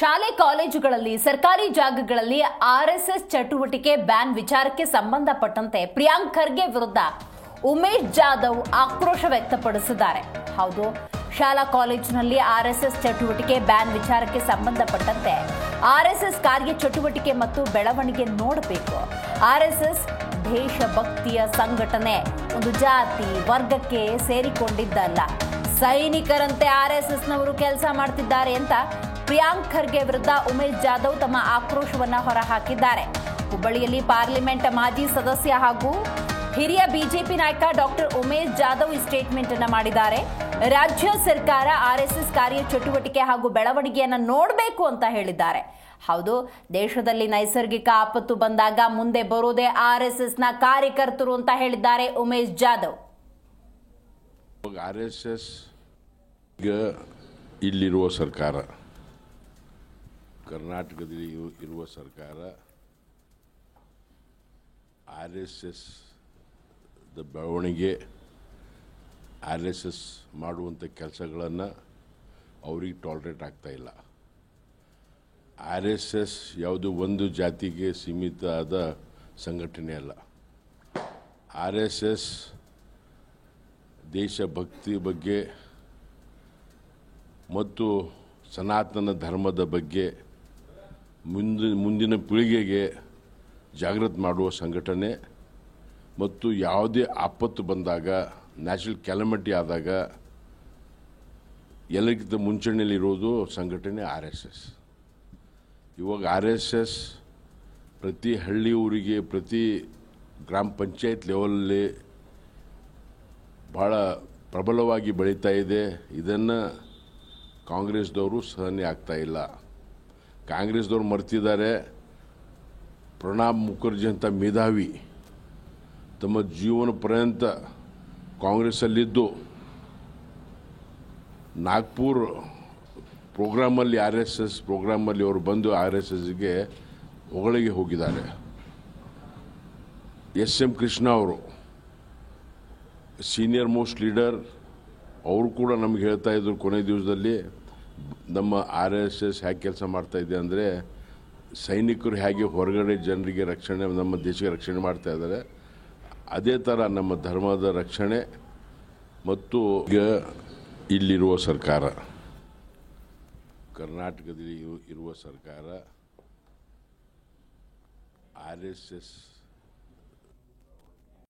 ಶಾಲೆ ಕಾಲೇಜುಗಳಲ್ಲಿ ಸರ್ಕಾರಿ ಜಾಗಗಳಲ್ಲಿ ಆರ್ಎಸ್ಎಸ್ ಚಟುವಟಿಕೆ ಬ್ಯಾನ್ ವಿಚಾರಕ್ಕೆ ಸಂಬಂಧಪಟ್ಟಂತೆ ಪ್ರಿಯಾಂಕ್ ಖರ್ಗೆ ವಿರುದ್ಧ ಉಮೇಶ್ ಜಾಧವ್ ಆಕ್ರೋಶ ವ್ಯಕ್ತಪಡಿಸಿದ್ದಾರೆ. ಹೌದು, ಶಾಲಾ ಕಾಲೇಜಿನಲ್ಲಿ ಆರ್ಎಸ್ಎಸ್ ಚಟುವಟಿಕೆ ಬ್ಯಾನ್ ವಿಚಾರಕ್ಕೆ ಸಂಬಂಧಪಟ್ಟಂತೆ ಆರ್ಎಸ್ಎಸ್ ಕಾರ್ಯ ಚಟುವಟಿಕೆ ಮತ್ತು ಬೆಳವಣಿಗೆ ನೋಡಬೇಕು. ಆರ್ಎಸ್ಎಸ್ ದೇಶಭಕ್ತಿಯ ಸಂಘಟನೆ, ಒಂದು ಜಾತಿ ವರ್ಗಕ್ಕೆ ಸೇರಿಕೊಂಡಿದ್ದಲ್ಲ. ಸೈನಿಕರಂತೆ ಆರ್ಎಸ್ಎಸ್ನವರು ಕೆಲಸ ಮಾಡ್ತಿದ್ದಾರೆ ಅಂತ ಪ್ರಿಯಾಂಕ್ ಖರ್ಗೆ ವಿರುದ್ಧ ಉಮೇಶ್ ಜಾಧವ್ ತಮ್ಮ ಆಕ್ರೋಶವನ್ನ ಹೊರಹಾಕಿದ್ದಾರೆ. ಹುಬ್ಬಳ್ಳಿಯಲ್ಲಿ ಪಾರ್ಲಿಮೆಂಟ್ ಮಾಜಿ ಸದಸ್ಯ ಹಾಗೂ ಹಿರಿಯ ಬಿಜೆಪಿ ನಾಯಕ ಡಾಕ್ಟರ್ ಉಮೇಶ್ ಜಾಧವ್ ಈ ಸ್ಟೇಟ್ಮೆಂಟ್ ಅನ್ನು ಮಾಡಿದ್ದಾರೆ. ರಾಜ್ಯ ಸರ್ಕಾರ ಆರ್ಎಸ್ಎಸ್ ಕಾರ್ಯ ಚಟುವಟಿಕೆ ಹಾಗೂ ಬೆಳವಣಿಗೆಯನ್ನು ನೋಡಬೇಕು ಅಂತ ಹೇಳಿದ್ದಾರೆ. ಹೌದು, ದೇಶದಲ್ಲಿ ನೈಸರ್ಗಿಕ ಆಪತ್ತು ಬಂದಾಗ ಮುಂದೆ ಬರೋದೇ ಆರ್ಎಸ್ಎಸ್ನ ಕಾರ್ಯಕರ್ತರು ಅಂತ ಹೇಳಿದ್ದಾರೆ ಉಮೇಶ್ ಜಾಧವ್. ಆರ್ಎಸ್ಎಸ್ ಇಲ್ಲಿರುವ ಸರ್ಕಾರ, ಕರ್ನಾಟಕದಲ್ಲಿ ಇರುವ ಸರ್ಕಾರ ಆರ್ಎಸ್ಎಸ್ ಬೆಳವಣಿಗೆ, ಆರ್ಎಸ್ಎಸ್ ಮಾಡುವಂಥ ಕೆಲಸಗಳನ್ನು ಅವ್ರಿಗೆ ಟಾಲರೇಟ್ ಆಗ್ತಾ ಇಲ್ಲ. ಆರ್ಎಸ್ಎಸ್ ಯಾವುದು ಒಂದು ಜಾತಿಗೆ ಸೀಮಿತ ಆದ ಸಂಘಟನೆ ಅಲ್ಲ. ಆರ್ಎಸ್ಎಸ್ ದೇಶಭಕ್ತಿ ಬಗ್ಗೆ ಮತ್ತು ಸನಾತನ ಧರ್ಮದ ಬಗ್ಗೆ ಮುಂದಿನ ಪೀಳಿಗೆಗೆ ಜಾಗೃತಿ ಮಾಡುವ ಸಂಘಟನೆ ಮತ್ತು ಯಾವುದೇ ಆಪತ್ತು ಬಂದಾಗ, ನ್ಯಾಚುರಲ್ ಕ್ಯಾಲಮಿಟಿ ಆದಾಗ ಎಲ್ಲರಿಗಿಂತ ಮುಂಚೂಣಿಯಲ್ಲಿರೋದು ಸಂಘಟನೆ ಆರ್ಎಸ್ಎಸ್. ಇವಾಗ ಆರ್ಎಸ್ಎಸ್ ಪ್ರತಿ ಹಳ್ಳಿ ಊರಿಗೆ, ಪ್ರತಿ ಗ್ರಾಮ ಪಂಚಾಯತ್ ಲೆವೆಲಲ್ಲಿ ಭಾಳ ಪ್ರಬಲವಾಗಿ ಬೆಳೀತಾ ಇದೆ. ಇದನ್ನು ಕಾಂಗ್ರೆಸ್ದವರು ಸಹನೆ ಆಗ್ತಾ ಇಲ್ಲ. ಕಾಂಗ್ರೆಸ್ದವ್ರು ಮರ್ತಿದ್ದಾರೆ. ಪ್ರಣಬ್ ಮುಖರ್ಜಿ ಅಂತ ಮೇಧಾವಿ ತಮ್ಮ ಜೀವನ ಪರ್ಯಂತ ಕಾಂಗ್ರೆಸ್ಸಲ್ಲಿದ್ದು ನಾಗ್ಪುರ್ ಪ್ರೋಗ್ರಾಮಲ್ಲಿ, ಆರ್ಎಸ್ಎಸ್ ಪ್ರೋಗ್ರಾಮಲ್ಲಿ ಅವರು ಬಂದು ಆರ್ಎಸ್ಎಸ್ಗೆ ಹೊಗಳಿಗೆ ಹೋಗಿದ್ದಾರೆ. ಎಸ್.ಎಂ. ಕೃಷ್ಣ ಅವರು ಸೀನಿಯರ್ ಮೋಸ್ಟ್ ಲೀಡರ್, ಅವರು ಕೂಡ ನಮ್ಗೆ ಹೇಳ್ತಾ ಇದ್ರು ಕೊನೆ ದಿವಸದಲ್ಲಿ ನಮ್ಮ ಆರ್ಎಸ್ಎಸ್ ಹೇಗೆ ಕೆಲಸ ಮಾಡ್ತಾ ಇದೆ ಅಂದರೆ, ಸೈನಿಕರು ಹೇಗೆ ಹೊರಗಡೆ ಜನರಿಗೆ ರಕ್ಷಣೆ, ನಮ್ಮ ದೇಶಕ್ಕೆ ರಕ್ಷಣೆ ಮಾಡ್ತಾ ಇದ್ದಾರೆ, ಅದೇ ಥರ ನಮ್ಮ ಧರ್ಮದ ರಕ್ಷಣೆ ಮತ್ತು ಇಲ್ಲಿರುವ ಸರ್ಕಾರ, ಕರ್ನಾಟಕದಲ್ಲಿ ಇರುವ ಸರ್ಕಾರ ಆರ್ಎಸ್ಎಸ್